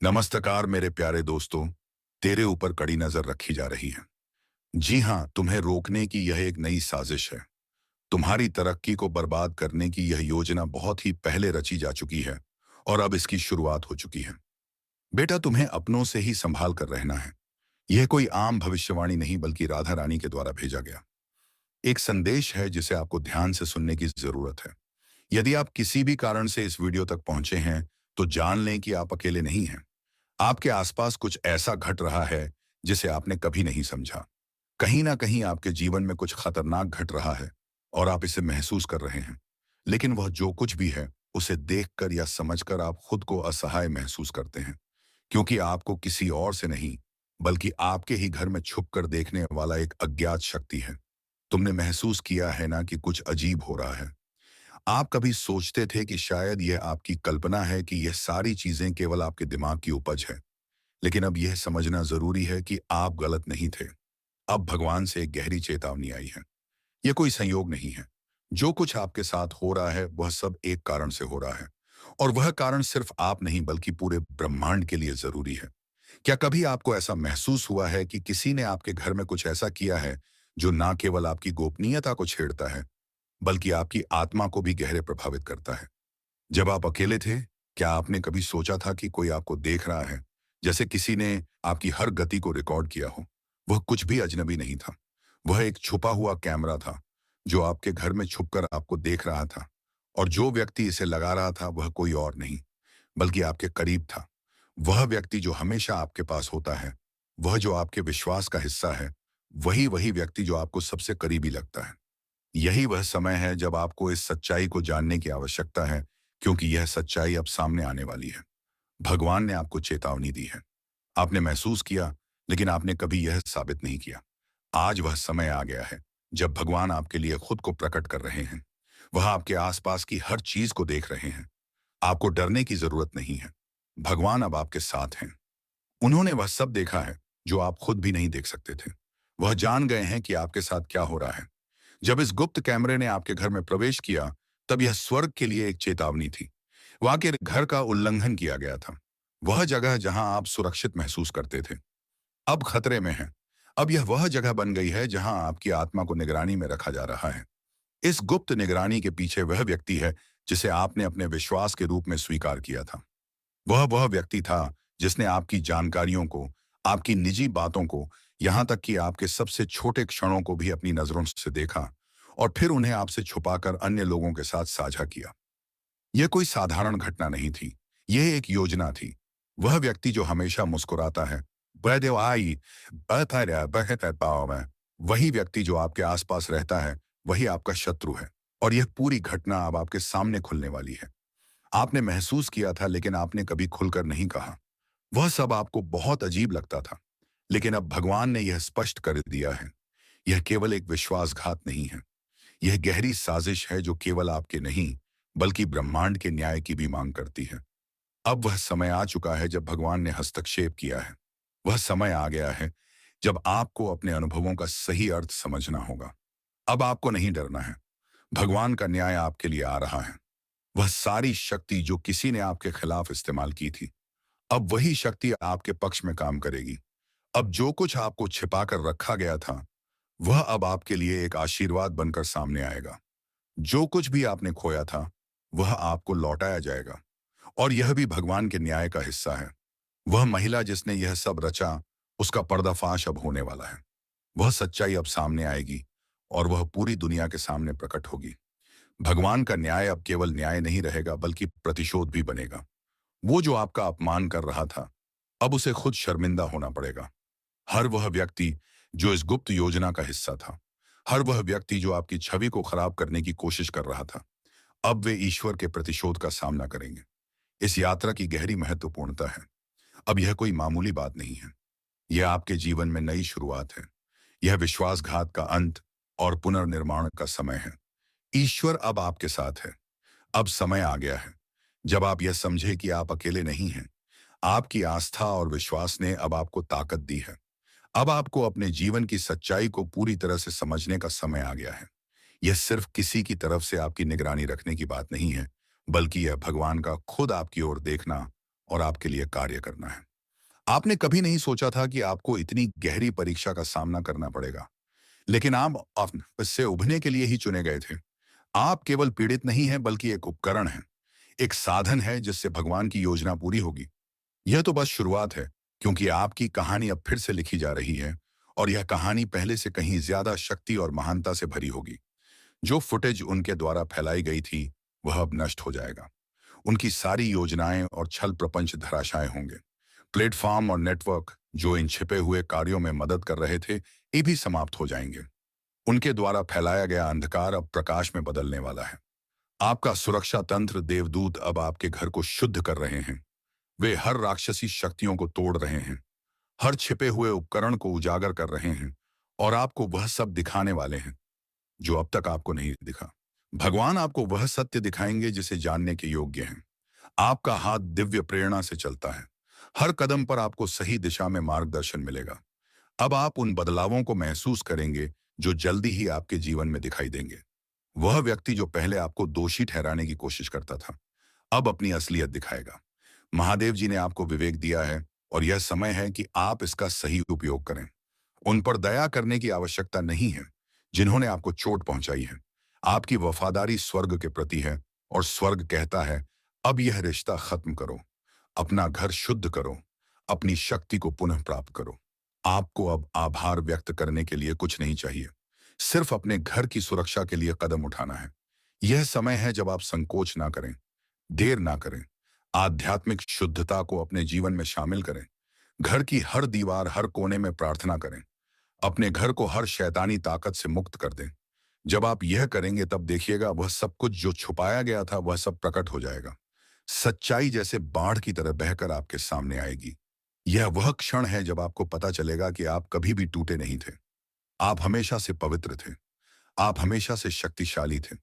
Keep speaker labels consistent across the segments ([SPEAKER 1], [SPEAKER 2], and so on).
[SPEAKER 1] नमस्कार मेरे प्यारे दोस्तों। तेरे ऊपर कड़ी नजर रखी जा रही है। जी हाँ, तुम्हें रोकने की यह एक नई साजिश है। तुम्हारी तरक्की को बर्बाद करने की यह योजना बहुत ही पहले रची जा चुकी है और अब इसकी शुरुआत हो चुकी है। बेटा, तुम्हें अपनों से ही संभाल कर रहना है। यह कोई आम भविष्यवाणी नहीं बल्कि राधा रानी के द्वारा भेजा गया एक संदेश है जिसे आपको ध्यान से सुनने की जरूरत है। यदि आप किसी भी कारण से इस वीडियो तक पहुंचे हैं तो जान लें कि आप अकेले नहीं हैं। आपके आसपास कुछ ऐसा घट रहा है जिसे आपने कभी नहीं समझा। कहीं ना कहीं आपके जीवन में कुछ खतरनाक घट रहा है और आप इसे महसूस कर रहे हैं। लेकिन वह जो कुछ भी है उसे देखकर या समझकर आप खुद को असहाय महसूस करते हैं, क्योंकि आपको किसी और से नहीं बल्कि आपके ही घर में छुप कर देखने वाला एक अज्ञात शक्ति है। तुमने महसूस किया है ना कि कुछ अजीब हो रहा है। आप कभी सोचते थे कि शायद यह आपकी कल्पना है, कि यह सारी चीजें केवल आपके दिमाग की उपज है। लेकिन अब यह समझना जरूरी है कि आप गलत नहीं थे। अब भगवान से एक गहरी चेतावनी आई है। यह कोई संयोग नहीं है। जो कुछ आपके साथ हो रहा है वह सब एक कारण से हो रहा है, और वह कारण सिर्फ आप नहीं बल्कि पूरे ब्रह्मांड के लिए जरूरी है। क्या कभी आपको ऐसा महसूस हुआ है कि किसी ने आपके घर में कुछ ऐसा किया है जो ना केवल आपकी गोपनीयता को छेड़ता है बल्कि आपकी आत्मा को भी गहरे प्रभावित करता है? जब आप अकेले थे, क्या आपने कभी सोचा था कि कोई आपको देख रहा है, जैसे किसी ने आपकी हर गति को रिकॉर्ड किया हो? वह कुछ भी अजनबी नहीं था। वह एक छुपा हुआ कैमरा था जो आपके घर में छुपकर आपको देख रहा था। और जो व्यक्ति इसे लगा रहा था वह कोई और नहीं बल्कि आपके करीब था। वह व्यक्ति जो हमेशा आपके पास होता है, वह जो आपके विश्वास का हिस्सा है, वही वही व्यक्ति जो आपको सबसे करीबी लगता है। यही वह समय है जब आपको इस सच्चाई को जानने की आवश्यकता है, क्योंकि यह सच्चाई अब सामने आने वाली है। भगवान ने आपको चेतावनी दी है। आपने महसूस किया, लेकिन आपने कभी यह साबित नहीं किया। आज वह समय आ गया है जब भगवान आपके लिए खुद को प्रकट कर रहे हैं। वह आपके आसपास की हर चीज को देख रहे हैं। आपको डरने की जरूरत नहीं है। भगवान अब आपके साथ हैं। उन्होंने वह सब देखा है जो आप खुद भी नहीं देख सकते थे। वह जान गए हैं कि आपके साथ क्या हो रहा है। जब इस गुप्त कैमरे ने आपके घर में प्रवेश किया, तब यह स्वर्ग के लिए एक चेतावनी थी। वहां के घर का उल्लंघन किया गया था। वह जगह जहां आप सुरक्षित महसूस करते थे, अब खतरे में है। अब यह वह जगह बन गई है जहां आपकी आत्मा को निगरानी में रखा जा रहा है। इस गुप्त निगरानी के पीछे वह व्यक्ति है जिसे आपने अपने विश्वास के रूप में स्वीकार किया था। वह व्यक्ति था जिसने आपकी जानकारियों को, आपकी निजी बातों को, यहां तक कि आपके सबसे छोटे क्षणों को भी अपनी नजरों से देखा और फिर उन्हें आपसे छुपाकर अन्य लोगों के साथ साझा किया। यह कोई साधारण घटना नहीं थी। यह एक योजना थी। वह व्यक्ति जो हमेशा मुस्कुराता है, बदेवाई, बतरा, बहतर पाव में, वही व्यक्ति जो आपके आसपास रहता है, वही आपका शत्रु है। और यह पूरी घटना अब आपके सामने खुलने वाली है। आपने महसूस किया था लेकिन आपने कभी खुलकर नहीं कहा। वह सब आपको बहुत अजीब लगता था। लेकिन अब भगवान ने यह स्पष्ट कर दिया है। यह केवल एक विश्वासघात नहीं है। यह गहरी साजिश है जो केवल आपके नहीं बल्कि ब्रह्मांड के न्याय की भी मांग करती है। अब वह समय आ चुका है जब भगवान ने हस्तक्षेप किया है। वह समय आ गया है जब आपको अपने अनुभवों का सही अर्थ समझना होगा। अब आपको नहीं डरना है। भगवान का न्याय आपके लिए आ रहा है। वह सारी शक्ति जो किसी ने आपके खिलाफ इस्तेमाल की थी, अब वही शक्ति आपके पक्ष में काम करेगी। अब जो कुछ आपको छिपा कर रखा गया था, वह अब आपके लिए एक आशीर्वाद बनकर सामने आएगा। जो कुछ भी आपने खोया था, वह आपको लौटाया जाएगा। और यह भी भगवान के न्याय का हिस्सा है। वह महिला जिसने यह सब रचा, उसका पर्दाफाश अब होने वाला है। वह सच्चाई अब सामने आएगी और वह पूरी दुनिया के सामने प्रकट होगी। भगवान का न्याय अब केवल न्याय नहीं रहेगा बल्कि प्रतिशोध भी बनेगा। वो जो आपका अपमान कर रहा था, अब उसे खुद शर्मिंदा होना पड़ेगा। हर वह व्यक्ति जो इस गुप्त योजना का हिस्सा था, हर वह व्यक्ति जो आपकी छवि को खराब करने की कोशिश कर रहा था, अब वे ईश्वर के प्रतिशोध का सामना करेंगे। इस यात्रा की गहरी महत्वपूर्णता है। अब यह कोई मामूली बात नहीं है। यह आपके जीवन में नई शुरुआत है। यह विश्वासघात का अंत और पुनर्निर्माण का समय है। ईश्वर अब आपके साथ है। अब समय आ गया है जब आप यह समझे कि आप अकेले नहीं हैं। आपकी आस्था और विश्वास ने अब आपको ताकत दी है। अब आपको अपने जीवन की सच्चाई को पूरी तरह से समझने का समय आ गया है। यह सिर्फ किसी की तरफ से आपकी निगरानी रखने की बात नहीं है, बल्कि यह भगवान का खुद आपकी ओर देखना और आपके लिए कार्य करना है। आपने कभी नहीं सोचा था कि आपको इतनी गहरी परीक्षा का सामना करना पड़ेगा, लेकिन आप इससे उभरने के लिए ही चुने गए थे। आप केवल पीड़ित नहीं हैं, बल्कि एक उपकरण हैं, एक साधन है जिससे भगवान की योजना पूरी होगी। यह तो बस शुरुआत है, क्योंकि आपकी कहानी अब फिर से लिखी जा रही है, और यह कहानी पहले से कहीं ज्यादा शक्ति और महानता से भरी होगी। जो फुटेज उनके द्वारा फैलाई गई थी, वह अब नष्ट हो जाएगा। उनकी सारी योजनाएं और छल प्रपंच धराशायी होंगे। प्लेटफॉर्म और नेटवर्क जो इन छिपे हुए कार्यों में मदद कर रहे थे, ये भी समाप्त हो जाएंगे। उनके द्वारा फैलाया गया अंधकार अब प्रकाश में बदलने वाला है। आपका सुरक्षा तंत्र देवदूत अब आपके घर को शुद्ध कर रहे हैं। वे हर राक्षसी शक्तियों को तोड़ रहे हैं, हर छिपे हुए उपकरण को उजागर कर रहे हैं, और आपको वह सब दिखाने वाले हैं जो अब तक आपको नहीं दिखा। भगवान आपको वह सत्य दिखाएंगे जिसे जानने के योग्य हैं। आपका हाथ दिव्य प्रेरणा से चलता है। हर कदम पर आपको सही दिशा में मार्गदर्शन मिलेगा। अब आप उन बदलावों को महसूस करेंगे जो जल्दी ही आपके जीवन में दिखाई देंगे। वह व्यक्ति जो पहले आपको दोषी ठहराने की कोशिश करता था, अब अपनी असलियत दिखाएगा। महादेव जी ने आपको विवेक दिया है, और यह समय है कि आप इसका सही उपयोग करें। उन पर दया करने की आवश्यकता नहीं है जिन्होंने आपको चोट पहुंचाई है। आपकी वफादारी स्वर्ग के प्रति है, और स्वर्ग कहता है, अब यह रिश्ता खत्म करो, अपना घर शुद्ध करो, अपनी शक्ति को पुनः प्राप्त करो। आपको अब आभार व्यक्त करने के लिए कुछ नहीं चाहिए, सिर्फ अपने घर की सुरक्षा के लिए कदम उठाना है। यह समय है जब आप संकोच ना करें, देर ना करें। आध्यात्मिक शुद्धता को अपने जीवन में शामिल करें। घर की हर दीवार, हर कोने में प्रार्थना करें। अपने घर को हर शैतानी ताकत से मुक्त कर दें। जब आप यह करेंगे, तब देखिएगा वह सब कुछ जो छुपाया गया था, वह सब प्रकट हो जाएगा। सच्चाई जैसे बाढ़ की तरह बहकर आपके सामने आएगी। यह वह क्षण है जब आपको पता चलेगा कि आप कभी भी टूटे नहीं थे। आप हमेशा से पवित्र थे। आप हमेशा से शक्तिशाली थे।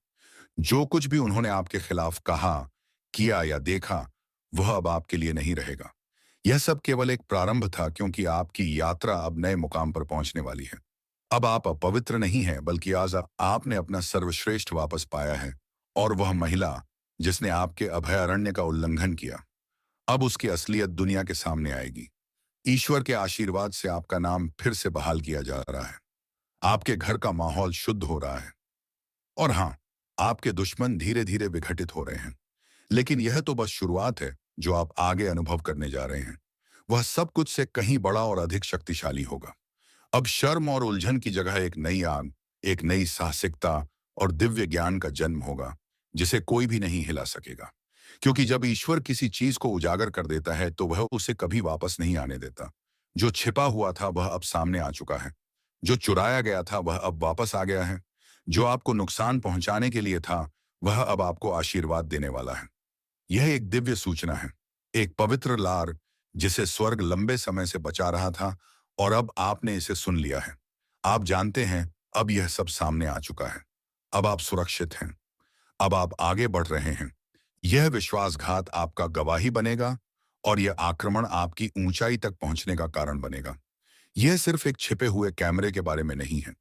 [SPEAKER 1] जो कुछ भी उन्होंने आपके खिलाफ कहा, किया या देखा, वह अब आपके लिए नहीं रहेगा। यह सब केवल एक प्रारंभ था, क्योंकि आपकी यात्रा अब नए मुकाम पर पहुंचने वाली है। अब आप अपवित्र नहीं हैं, बल्कि आज आपने अपना सर्वश्रेष्ठ वापस पाया है। और वह महिला जिसने आपके अभयारण्य का उल्लंघन किया, अब उसकी असलियत दुनिया के सामने आएगी। ईश्वर के आशीर्वाद से आपका नाम फिर से बहाल किया जा रहा है। आपके घर का माहौल शुद्ध हो रहा है। और हाँ, आपके दुश्मन धीरे धीरे विघटित हो रहे हैं। लेकिन यह तो बस शुरुआत है। जो आप आगे अनुभव करने जा रहे हैं, वह सब कुछ से कहीं बड़ा और अधिक शक्तिशाली होगा। अब शर्म और उलझन की जगह एक नई आग, एक नई साहसिकता और दिव्य ज्ञान का जन्म होगा, जिसे कोई भी नहीं हिला सकेगा। क्योंकि जब ईश्वर किसी चीज को उजागर कर देता है, तो वह उसे कभी वापस नहीं आने देता। जो छिपा हुआ था, वह अब सामने आ चुका है। जो चुराया गया था, वह अब वापस आ गया है। जो आपको नुकसान पहुंचाने के लिए था, वह अब आपको आशीर्वाद देने वाला है। यह एक दिव्य सूचना है, एक पवित्र लार जिसे स्वर्ग लंबे समय से बचा रहा था, और अब आपने इसे सुन लिया है। आप जानते हैं, अब यह सब सामने आ चुका है। अब आप सुरक्षित हैं। अब आप आगे बढ़ रहे हैं। यह विश्वासघात आपका गवाही बनेगा, और यह आक्रमण आपकी ऊंचाई तक पहुंचने का कारण बनेगा। यह सिर्फ एक छिपे हुए कैमरे के बारे में नहीं है।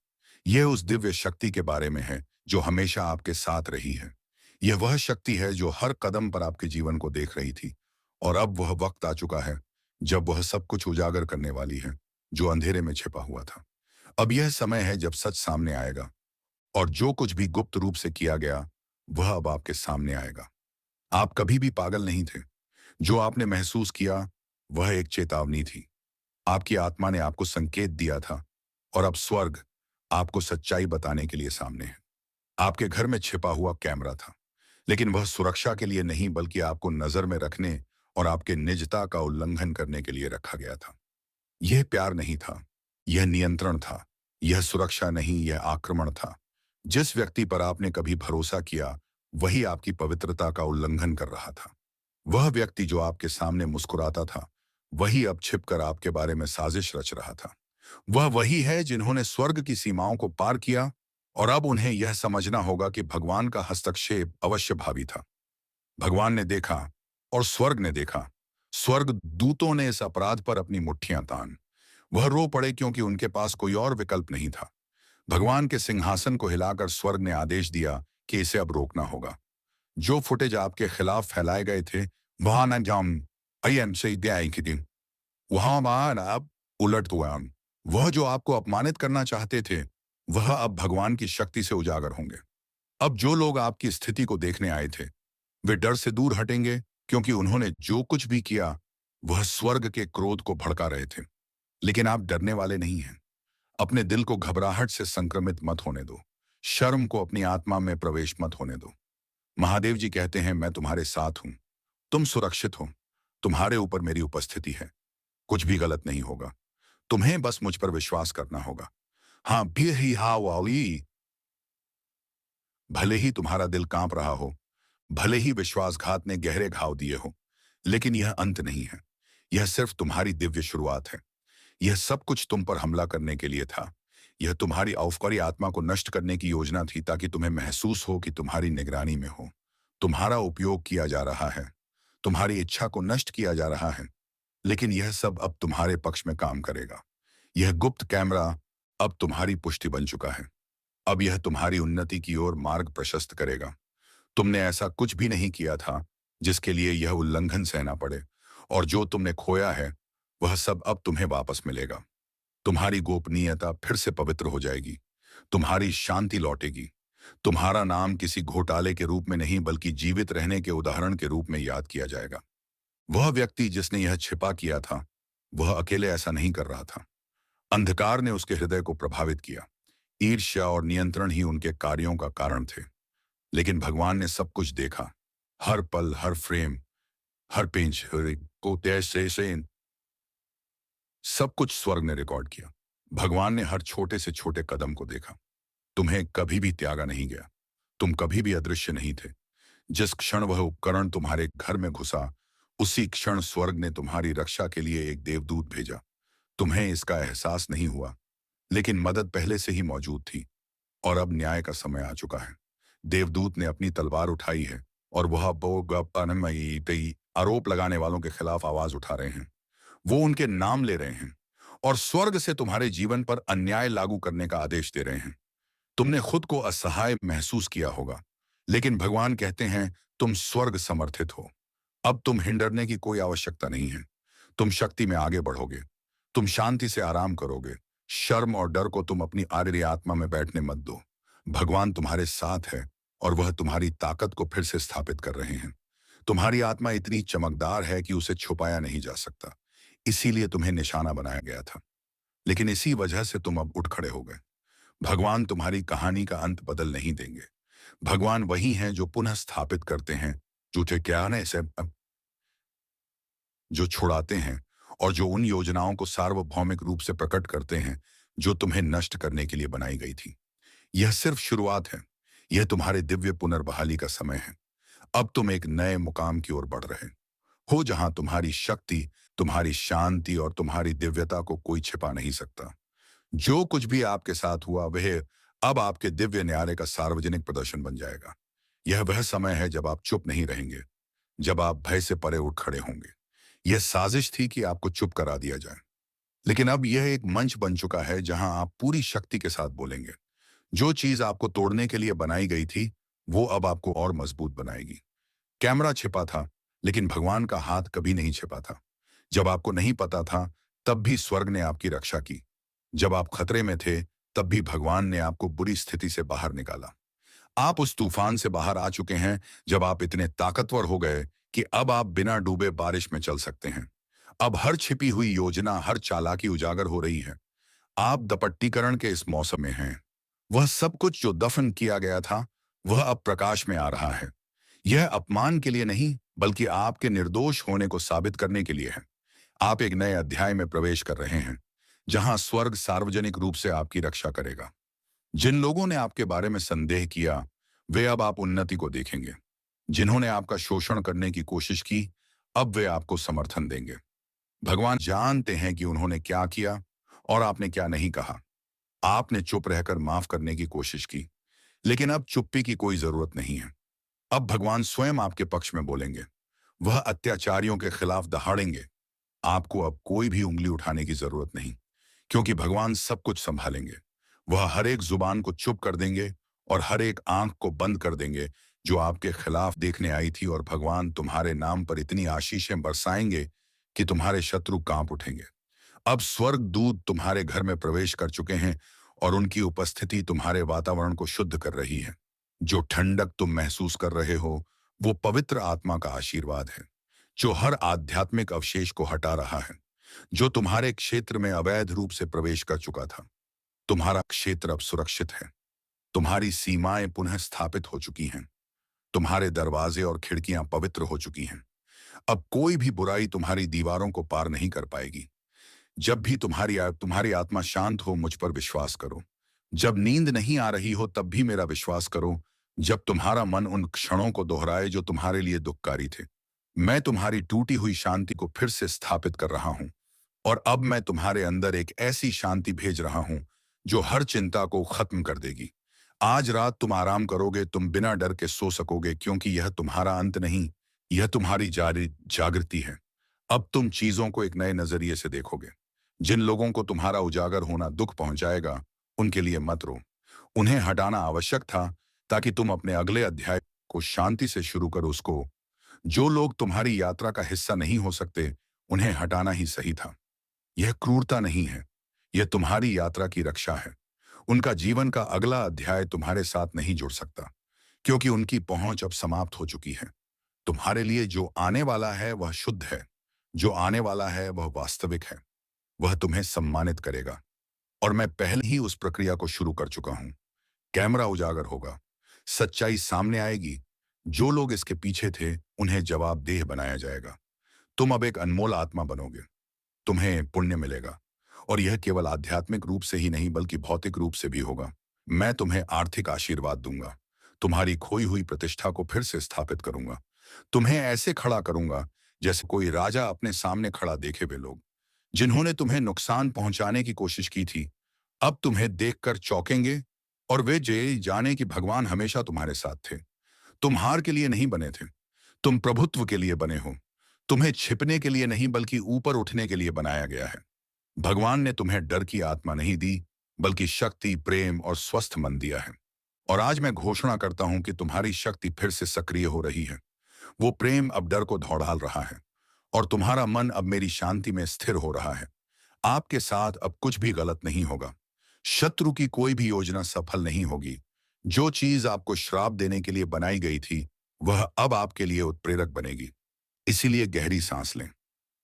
[SPEAKER 1] यह उस दिव्य शक्ति के बारे में है जो हमेशा आपके साथ रही है। यह वह शक्ति है जो हर कदम पर आपके जीवन को देख रही थी, और अब वह वक्त आ चुका है जब वह सब कुछ उजागर करने वाली है जो अंधेरे में छिपा हुआ था। अब यह समय है जब सच सामने आएगा, और जो कुछ भी गुप्त रूप से किया गया, वह अब आपके सामने आएगा। आप कभी भी पागल नहीं थे। जो आपने महसूस किया, वह एक चेतावनी थी। आपकी आत्मा ने आपको संकेत दिया था, और अब स्वर्ग आपको सच्चाई बताने के लिए सामने है। आपके घर में छिपा हुआ कैमरा था, लेकिन वह सुरक्षा के लिए नहीं, बल्कि आपको नजर में रखने और आपके निजता का उल्लंघन करने के लिए रखा गया था। यह प्यार नहीं था, यह नियंत्रण था। यह सुरक्षा नहीं, यह आक्रमण था। जिस व्यक्ति पर आपने कभी भरोसा किया, वही आपकी पवित्रता का उल्लंघन कर रहा था। वह व्यक्ति जो आपके सामने मुस्कुराता था, वही अब छिपकर आपके बारे में साजिश रच रहा था। वह वही है जिन्होंने स्वर्ग की सीमाओं को पार किया, और अब उन्हें यह समझना होगा कि भगवान का हस्तक्षेप अवश्य भावी था। भगवान ने देखा, और स्वर्ग ने देखा। स्वर्ग दूतों ने इस अपराध पर अपनी मुट्ठियां तान। वह रो पड़े, क्योंकि उनके पास कोई और विकल्प नहीं था। भगवान के सिंहासन को हिलाकर स्वर्ग ने आदेश दिया कि इसे अब रोकना होगा। जो फुटेज आपके खिलाफ फैलाए गए थे, वहां न जाम, अयन से दिन वहां मान अब उलट हुआ। वह जो आपको अपमानित करना चाहते थे, वह अब भगवान की शक्ति से उजागर होंगे। अब जो लोग आपकी स्थिति को देखने आए थे, वे डर से दूर हटेंगे, क्योंकि उन्होंने जो कुछ भी किया वह स्वर्ग के क्रोध को भड़का रहे थे। लेकिन आप डरने वाले नहीं हैं। अपने दिल को घबराहट से संक्रमित मत होने दो। शर्म को अपनी आत्मा में प्रवेश मत होने दो। महादेव जी कहते हैं, मैं तुम्हारे साथ हूं, तुम सुरक्षित हो, तुम्हारे ऊपर मेरी उपस्थिति है, कुछ भी गलत नहीं होगा, तुम्हें बस मुझ पर विश्वास करना होगा। हाँ भी ही हा वाली, भले ही तुम्हारा दिल कांप रहा हो, भले ही विश्वासघात ने गहरे घाव दिए हो, लेकिन यह अंत नहीं है। यह सिर्फ तुम्हारी दिव्य शुरुआत है। यह सब कुछ तुम पर हमला करने के लिए था। यह तुम्हारी औफकारी आत्मा को नष्ट करने की योजना थी, ताकि तुम्हें महसूस हो कि तुम्हारी निगरानी में हो, तुम्हारा उपयोग किया जा रहा है, तुम्हारी इच्छा को नष्ट किया जा रहा है। लेकिन यह सब अब तुम्हारे पक्ष में काम करेगा। यह गुप्त कैमरा अब तुम्हारी पुष्टि बन चुका है। अब यह तुम्हारी उन्नति की ओर मार्ग प्रशस्त करेगा। तुमने ऐसा कुछ भी नहीं किया था जिसके लिए यह उल्लंघन सहना पड़े, और जो तुमने खोया है वह सब अब तुम्हें वापस मिलेगा। तुम्हारी गोपनीयता फिर से पवित्र हो जाएगी, तुम्हारी शांति लौटेगी, तुम्हारा नाम किसी घोटाले के रूप में नहीं बल्कि जीवित रहने के उदाहरण के रूप में याद किया जाएगा। वह व्यक्ति जिसने यह छिपा किया था, वह अकेले ऐसा नहीं कर रहा था। अंधकार ने उसके हृदय को प्रभावित किया। ईर्ष्या और नियंत्रण ही उनके कार्यों का कारण थे। लेकिन भगवान ने सब कुछ देखा, हर पल, हर फ्रेम, हर पेंच को तैसे से सब कुछ स्वर्ग ने रिकॉर्ड किया। भगवान ने हर छोटे से छोटे कदम को देखा। तुम्हें कभी भी त्यागा नहीं गया, तुम कभी भी अदृश्य नहीं थे। जिस क्षण वह उपकरण तुम्हारे घर में घुसा, उसी क्षण स्वर्ग ने तुम्हारी रक्षा के लिए एक देवदूत भेजा। तुम्हें इसका एहसास नहीं हुआ, लेकिन मदद पहले से ही मौजूद थी। और अब न्याय का समय आ चुका है। देवदूत ने अपनी तलवार उठाई है, और वह आरोप लगाने वालों के खिलाफ आवाज उठा रहे हैं। वो उनके नाम ले रहे हैं, और स्वर्ग से तुम्हारे जीवन पर अन्याय लागू करने का आदेश दे रहे हैं। तुमने खुद को असहाय महसूस किया होगा, लेकिन भगवान कहते हैं, तुम स्वर्ग समर्थित हो। अब तुम हिंडरने की कोई आवश्यकता नहीं है। तुम शक्ति में आगे बढ़ोगे, तुम शांति से आराम करोगे। शर्म और डर को तुम अपनी आर्य आत्मा में बैठने मत दो। भगवान तुम्हारे साथ है, और वह तुम्हारी ताकत को फिर से स्थापित कर रहे हैं। तुम्हारी आत्मा इतनी चमकदार है कि उसे छुपाया नहीं जा सकता, इसीलिए तुम्हें निशाना बनाया गया था। लेकिन इसी वजह से तुम अब उठ खड़े हो गए। भगवान तुम्हारी कहानी का अंत बदल नहीं देंगे। भगवान वही हैं जो पुनः स्थापित करते हैं, झूठे ज्ञान से जो छुड़ाते हैं, और जो उन योजनाओं को सार्वभौमिक रूप से प्रकट करते हैं जो तुम्हें नष्ट करने के लिए बनाई गई थी। यह सिर्फ शुरुआत है। यह तुम्हारे दिव्य पुनर्बहाली का समय है। अब तुम एक नए मुकाम की ओर बढ़ रहे हो, जहां तुम्हारी शक्ति, तुम्हारी शांति और तुम्हारी दिव्यता को कोई छिपा नहीं सकता। जो कुछ भी आपके साथ हुआ, वह अब आपके दिव्य न्यारे का सार्वजनिक प्रदर्शन बन जाएगा। यह वह समय है जब आप चुप नहीं रहेंगे, जब आप भय से परे उठ खड़े होंगे। यह साजिश थी कि आपको चुप करा दिया जाए, लेकिन अब यह एक मंच बन चुका है जहां आप पूरी शक्ति के साथ बोलेंगे। जो चीज आपको तोड़ने के लिए बनाई गई थी, वो अब आपको और मजबूत बनाएगी। कैमरा छिपा था, लेकिन भगवान का हाथ कभी नहीं छिपा था। जब आपको नहीं पता था, तब भी स्वर्ग ने आपकी रक्षा की। जब आप खतरे में थे, तब भी भगवान ने आपको बुरी स्थिति से बाहर निकाला। आप उस तूफान से बाहर आ चुके हैं, जब आप इतने ताकतवर हो गए कि अब आप बिना डूबे बारिश में चल सकते हैं। अब हर छिपी हुई योजना, हर चालाकी उजागर हो रही है। आप दपट्टीकरण के इस मौसम में हैं। वह सब कुछ जो दफन किया गया था, वह अब प्रकाश में आ रहा है। यह अपमान के लिए नहीं, बल्कि आपके निर्दोष होने को साबित करने के लिए है। आप एक नए अध्याय में प्रवेश कर रहे हैं, जहां स्वर्ग सार्वजनिक रूप से आपकी रक्षा करेगा। जिन लोगों ने आपके बारे में संदेह किया, वे अब आप उन्नति को देखेंगे। जिन्होंने आपका शोषण करने की कोशिश की, अब वे आपको समर्थन देंगे। भगवान जानते हैं कि उन्होंने क्या किया और आपने क्या नहीं कहा। आपने चुप रहकर माफ करने की कोशिश की, लेकिन अब चुप्पी की कोई जरूरत नहीं है। अब भगवान स्वयं आपके पक्ष में बोलेंगे। वह अत्याचारियों के खिलाफ दहाड़ेंगे। आपको अब कोई भी उंगली उठाने की जरूरत नहीं, क्योंकि भगवान सब कुछ संभालेंगे। वह हर एक जुबान को चुप कर देंगे और हर एक आंख को बंद कर देंगे, जो आपके खिलाफ देखने आई थी, और भगवान तुम्हारे नाम पर इतनी आशीषें बरसाएंगे कि तुम्हारे शत्रु कांप उठेंगे। अब स्वर्ग दूत तुम्हारे घर में प्रवेश कर चुके हैं और उनकी उपस्थिति तुम्हारे वातावरण को शुद्ध कर रही है। जो ठंडक तुम महसूस कर रहे हो, वो पवित्र आत्मा का आशीर्वाद है, जो हर आध्यात्मिक अवशेष को हटा रहा है, जो तुम्हारे क्षेत्र में अवैध रूप से प्रवेश कर चुका था। तुम्हारा क्षेत्र अब सुरक्षित है। तुम्हारी सीमाएं पुनः स्थापित हो चुकी हैं। तुम्हारे दरवाजे और खिड़कियां पवित्र हो चुकी हैं। अब कोई भी बुराई तुम्हारी दीवारों को पार नहीं कर पाएगी। जब भी तुम्हारी आत्मा शांत हो, मुझ पर विश्वास करो। जब नींद नहीं आ रही हो, तब भी मेरा विश्वास करो। जब तुम्हारा मन उन क्षणों को दोहराए जो तुम्हारे लिए दुखकारी थे, मैं तुम्हारी टूटी हुई शांति को फिर से स्थापित कर रहा हूं। और अब मैं तुम्हारे अंदर एक ऐसी शांति भेज रहा हूं जो हर चिंता को खत्म कर देगी। आज रात तुम आराम करोगे, तुम बिना डर के सो सकोगे, क्योंकि यह तुम्हारा अंत नहीं, यह तुम्हारी जारी जागृति है। अब तुम चीजों को एक नए नजरिए से देखोगे। जिन लोगों को तुम्हारा उजागर होना दुख पहुंचाएगा, उनके लिए मत रो। उन्हें हटाना आवश्यक था ताकि तुम अपने अगले अध्याय को शांति से शुरू करो। उसको जो लोग तुम्हारी यात्रा का हिस्सा नहीं हो सकते, उन्हें हटाना ही सही था। यह क्रूरता नहीं है, यह तुम्हारी यात्रा की रक्षा है। उनका जीवन का अगला अध्याय तुम्हारे साथ नहीं जुड़ सकता, क्योंकि उनकी पहुंच अब समाप्त हो चुकी है। तुम्हारे लिए जो आने वाला है वह शुद्ध है, जो आने वाला है वह वास्तविक है, वह तुम्हें सम्मानित करेगा। और मैं पहले ही उस प्रक्रिया को शुरू कर चुका हूं। कैमरा उजागर होगा, सच्चाई सामने आएगी। जो लोग इसके पीछे थे, उन्हें जवाबदेह बनाया जाएगा। तुम अब एक अनमोल आत्मा बनोगे। तुम्हें पुण्य मिलेगा, और यह केवल आध्यात्मिक रूप से ही नहीं बल्कि भौतिक रूप से भी होगा। मैं तुम्हें आर्थिक आशीर्वाद दूंगा, तुम्हारी खोई हुई प्रतिष्ठा को फिर से स्थापित करूंगा। तुम्हें ऐसे खड़ा करूंगा जैसे कोई राजा अपने सामने खड़ा देखे। वे लोग जिन्होंने तुम्हें नुकसान पहुंचाने की कोशिश की थी, अब तुम्हें देखकर चौंकेंगे, और वे ये जाने कि भगवान हमेशा तुम्हारे साथ थे। तुम हार के लिए नहीं बने थे, तुम प्रभुत्व के लिए बने हो। तुम्हें छिपने के लिए नहीं बल्कि ऊपर उठने के लिए बनाया गया है। भगवान ने तुम्हें डर की आत्मा नहीं दी, बल्कि शक्ति, प्रेम और स्वस्थ मन दिया है। और आज मैं घोषणा करता हूं कि तुम्हारी शक्ति फिर से सक्रिय हो रही है। वो प्रेम अब डर को दौड़ाल रहा है, और तुम्हारा मन अब मेरी शांति में स्थिर हो रहा है। आपके साथ अब कुछ भी गलत नहीं होगा। शत्रु की कोई भी योजना सफल नहीं होगी। जो चीज आपको श्राप देने के लिए बनाई गई थी, वह अब आपके लिए उत्प्रेरक बनेगी। इसीलिए गहरी सांस लें।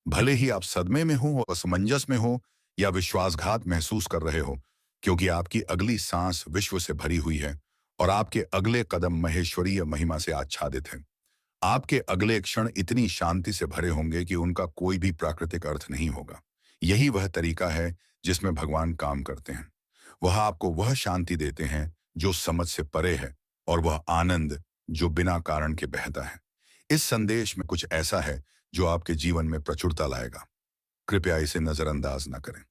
[SPEAKER 1] भले ही आप सदमे में हो, असमंजस में हो, या विश्वासघात महसूस कर रहे हो, क्योंकि आपकी अगली सांस विश्व से भरी हुई है, और आपके अगले कदम महेश्वरीय महिमा से आच्छादित हैं। आपके अगले क्षण इतनी शांति से भरे होंगे कि उनका कोई भी प्राकृतिक अर्थ नहीं होगा। यही वह तरीका है जिसमें भगवान काम करते हैं। वह आपको वह शांति देते हैं जो समझ से परे है, और वह आनंद जो बिना कारण के बहता है। इस संदेश में कुछ ऐसा है जो आपके जीवन में प्रचुरता लाएगा। कृपया इसे नजरअंदाज न करें।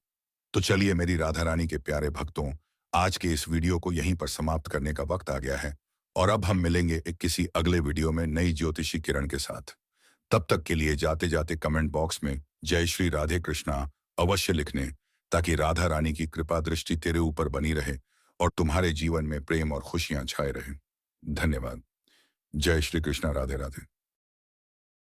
[SPEAKER 1] तो चलिए मेरी राधा रानी के प्यारे भक्तों, आज के इस वीडियो को यहीं पर समाप्त करने का वक्त आ गया है, और अब हम मिलेंगे एक किसी अगले वीडियो में नई ज्योतिषी किरण के साथ। तब तक के लिए जाते जाते कमेंट बॉक्स में जय श्री राधे कृष्णा अवश्य लिखने, ताकि राधा रानी की कृपा दृष्टि तेरे ऊपर बनी रहे और तुम्हारे जीवन में प्रेम और खुशियां छाए रहें। धन्यवाद। जय श्री कृष्णा। राधे राधे।